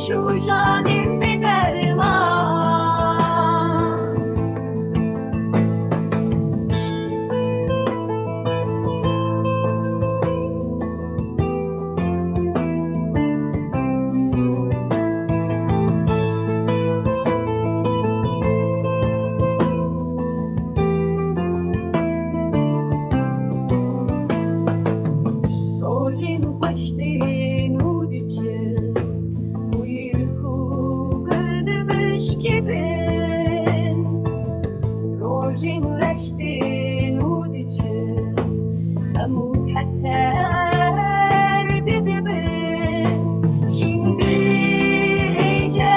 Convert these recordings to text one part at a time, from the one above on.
شو جانب بدرمان Rojin baştin udici Rojin reştin udici Kamu keser didibin Şimdi iyice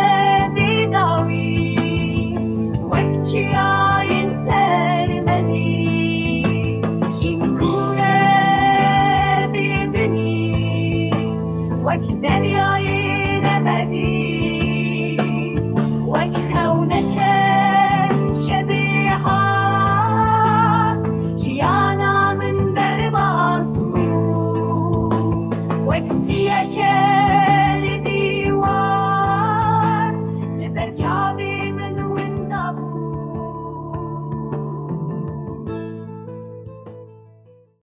didavi Vekçi ayın sermedi Şimdure birbirini Vek deryayı nemedi Vek havnete شبيهات جيانا من درب أصبو وكسيك